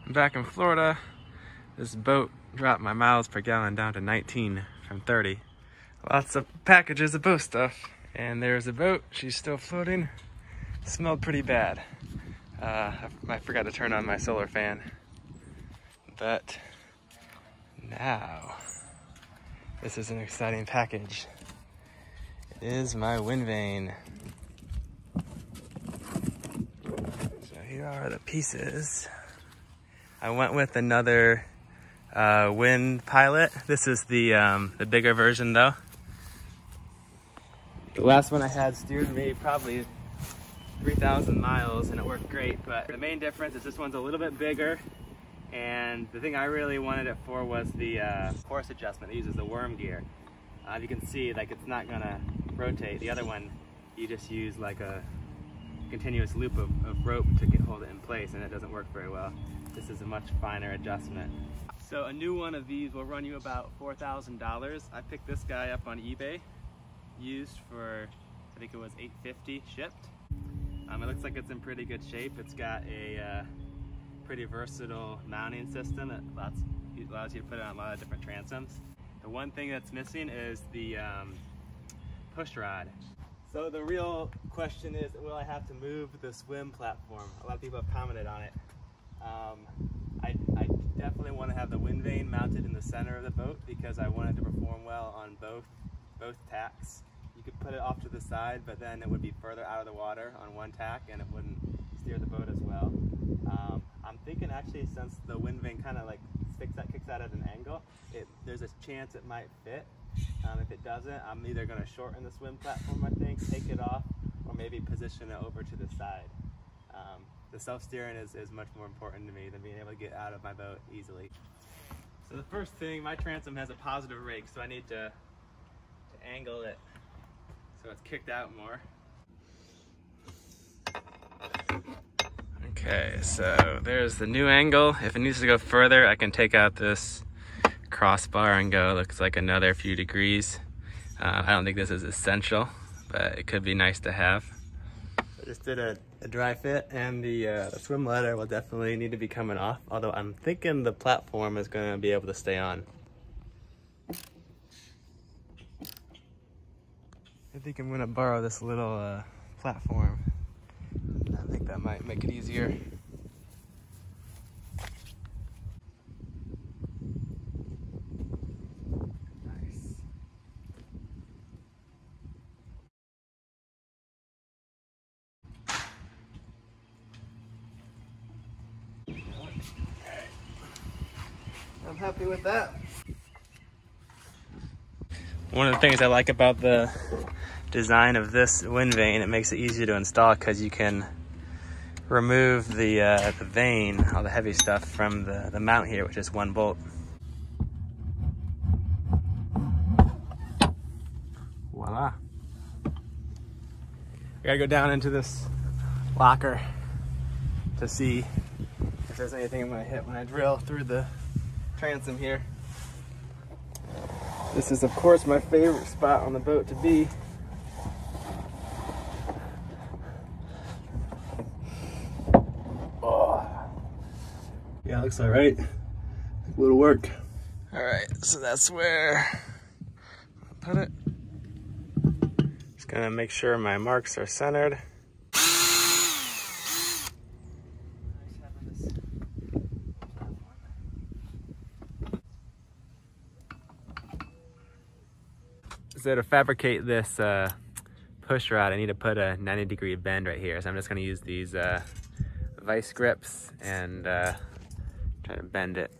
I'm back in Florida. This boat dropped my miles per gallon down to 19 from 30. Lots of packages of boat stuff. And there's a boat, she's still floating. Smelled pretty bad. I forgot to turn on my solar fan. But now, this is an exciting package. It is my Windvane. So here are the pieces. I went with another Wind Pilot. This is the bigger version though. The last one I had steered me probably 3,000 miles and it worked great, but the main difference is this one's a little bit bigger, and the thing I really wanted it for was the course adjustment. It uses the worm gear. You can see like it's not gonna rotate. The other one, you just use like a continuous loop of rope to hold it in place, and it doesn't work very well. This is a much finer adjustment. So a new one of these will run you about $4,000. I picked this guy up on eBay, used for, I think it was $850 shipped. It looks like it's in pretty good shape. It's got a pretty versatile mounting system that allows you to put it on a lot of different transoms. The one thing that's missing is the push rod. So the real question is, will I have to move the swim platform? A lot of people have commented on it. I definitely want to have the Windvane mounted in the center of the boat because I want it to perform well on both tacks. You could put it off to the side, but then it would be further out of the water on one tack and it wouldn't steer the boat as well. I'm thinking actually, since the Windvane kind of like kicks out at an angle, there's a chance it might fit. If it doesn't, I'm either going to shorten the swim platform, I think, take it off, or maybe position it over to the side. The self-steering is much more important to me than being able to get out of my boat easily. So the first thing, my transom has a positive rake, so I need to angle it so it's kicked out more. Okay, so there's the new angle. If it needs to go further, I can take out this crossbar and go, looks like another few degrees. I don't think this is essential, but it could be nice to have. I just did a dry fit, and the swim ladder will definitely need to be coming off, although I'm thinking the platform is going to be able to stay on. I think I'm going to borrow this little platform. I think that might make it easier. I'm happy with that. One of the things I like about the design of this Windvane, it makes it easier to install because you can remove the vane, all the heavy stuff, from the mount here, which is one bolt. Voila. I gotta go down into this locker to see if there's anything I'm gonna hit when I drill through the transom here. This is of course my favorite spot on the boat to be. Oh. Yeah, looks all right. A little work. All right, so that's where I'll put it. Just gonna make sure my marks are centered. So to fabricate this push rod, I need to put a 90-degree bend right here. So I'm just going to use these vice grips and try to bend it.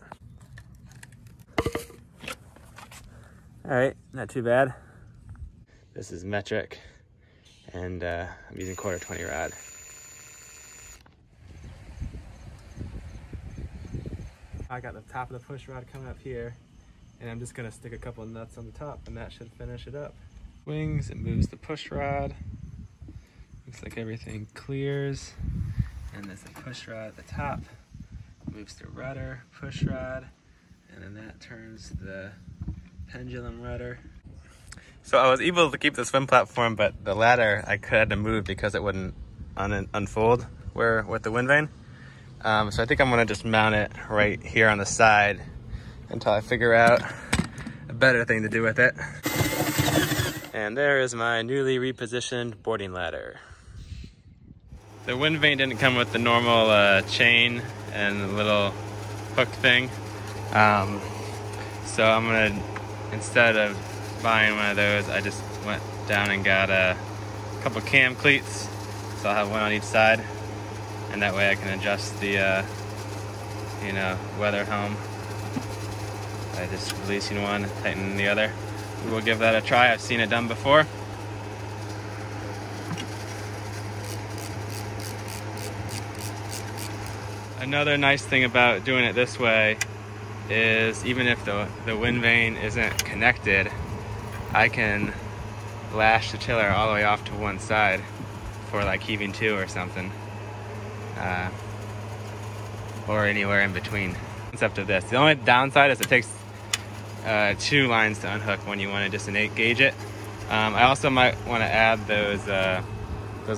All right, not too bad. This is metric, and I'm using 1/4-20 rod. I got the top of the push rod coming up here, and I'm just gonna stick a couple of nuts on the top, and that should finish it up. Wings, it moves the push rod. Looks like everything clears. And there's a push rod at the top. Moves the rudder, push rod, and then that turns the pendulum rudder. So I was able to keep the swim platform, but the ladder I had to move because it wouldn't unfold with the Windvane. So I think I'm gonna just mount it right here on the side until I figure out a better thing to do with it. And there is my newly repositioned boarding ladder. The Windvane didn't come with the normal chain and the little hook thing. So I'm gonna, instead of buying one of those, I just went down and got a couple cam cleats. So I'll have one on each side. And that way I can adjust the, weather helm by just releasing one, tightening the other. We will give that a try. I've seen it done before. Another nice thing about doing it this way is even if the Windvane isn't connected, I can lash the tiller all the way off to one side for like heaving to or something. Or anywhere in between. Concept of this. The only downside is it takes 2 lines to unhook when you want to just gauge it. I also might want to add those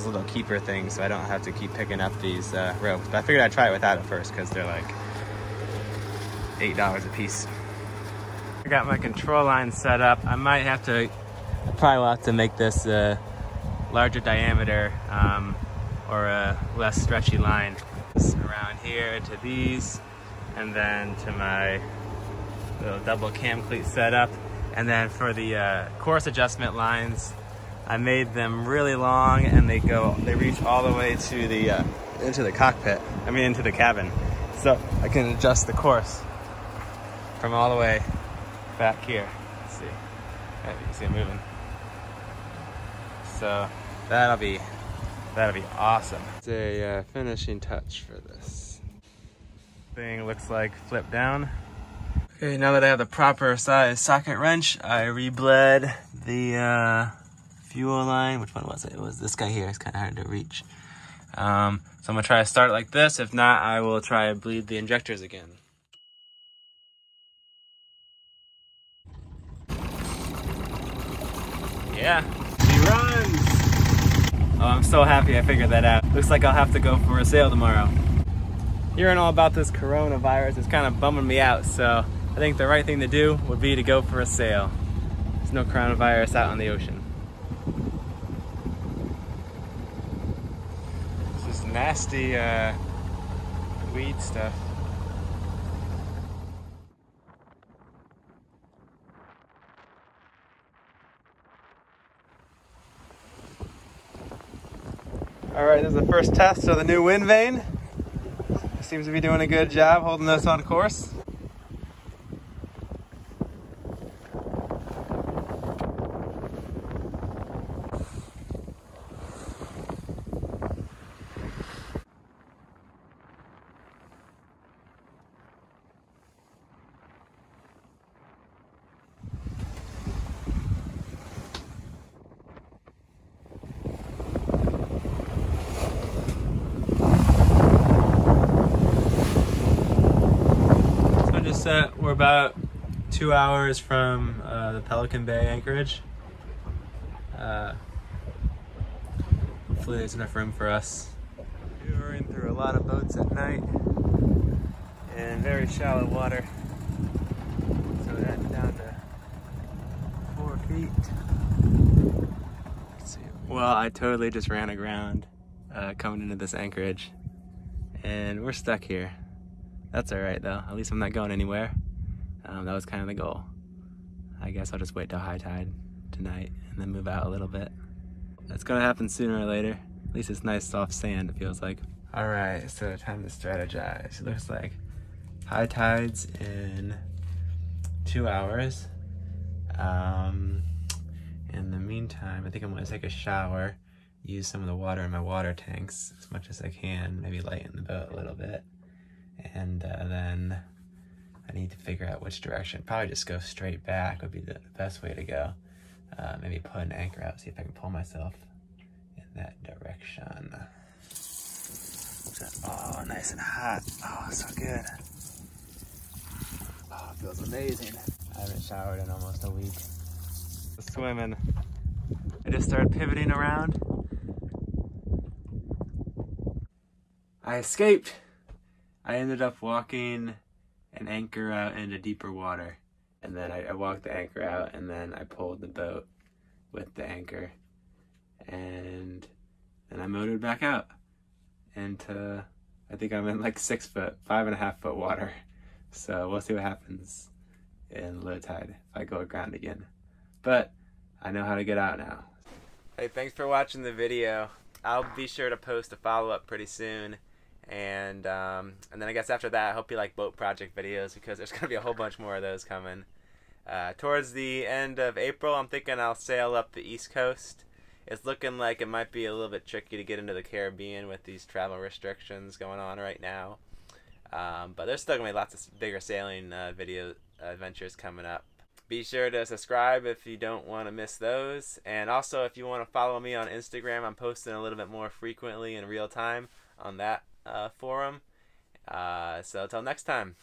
little keeper things so I don't have to keep picking up these ropes. But I figured I'd try it without it first because they're like $8 a piece. I got my control line set up. I probably will have to make this larger diameter or a less stretchy line. Around here to these, and then to my little double cam cleat setup. And then for the course adjustment lines, I made them really long, and they reach all the way to the into the cockpit. Into the cabin, so I can adjust the course from all the way back here. Let's see, maybe you can see it moving. So that'll be awesome. It's a finishing touch for this. Thing looks like flip down. Okay, now that I have the proper size socket wrench, I rebled the fuel line. Which one was it? It was this guy here. It's kind of hard to reach. So I'm gonna try to start it like this. If not, I will try to bleed the injectors again. Yeah, she runs. Oh, I'm so happy I figured that out. Looks like I'll have to go for a sail tomorrow. Hearing all about this coronavirus is kind of bumming me out, so I think the right thing to do would be to go for a sail. There's no coronavirus out on the ocean. This is nasty weed stuff. All right, this is the first test of the new Windvane. It seems to be doing a good job holding us on course. We're about 2 hours from the Pelican Bay anchorage. Hopefully there's enough room for us. Maneuvering through a lot of boats at night in very shallow water. So we're heading down to 4 feet. Let's see. Well, I totally just ran aground coming into this anchorage, and we're stuck here. That's all right though. At least I'm not going anywhere. That was kind of the goal. I guess I'll just wait till high tide tonight and then move out a little bit. It's gonna happen sooner or later. At least it's nice soft sand, it feels like. All right, so time to strategize. It looks like high tides in 2 hours. In the meantime, I think I'm gonna take a shower, use some of the water in my water tanks as much as I can, maybe lighten the boat a little bit. And then I need to figure out which direction. Probably just go straight back would be the best way to go. Maybe put an anchor out, see if I can pull myself in that direction. Oh, nice and hot. Oh, so good. Oh, it feels amazing. I haven't showered in almost a week. Swimming. I just started pivoting around. I escaped. I ended up walking an anchor out into deeper water, and then I walked the anchor out, and then I pulled the boat with the anchor, and then I motored back out into, I think I'm in like 6 foot, 5.5 foot water. So we'll see what happens in low tide if I go aground again. But I know how to get out now. Hey, thanks for watching the video. I'll be sure to post a follow-up pretty soon. And then I guess after that, I hope you like boat project videos, because there's going to be a whole bunch more of those coming. Towards the end of April, I'm thinking I'll sail up the East Coast. It's looking like it might be a little bit tricky to get into the Caribbean with these travel restrictions going on right now. But there's still going to be lots of bigger sailing video adventures coming up. Be sure to subscribe if you don't want to miss those. And also, if you want to follow me on Instagram, I'm posting a little bit more frequently in real time on that forum. So until next time.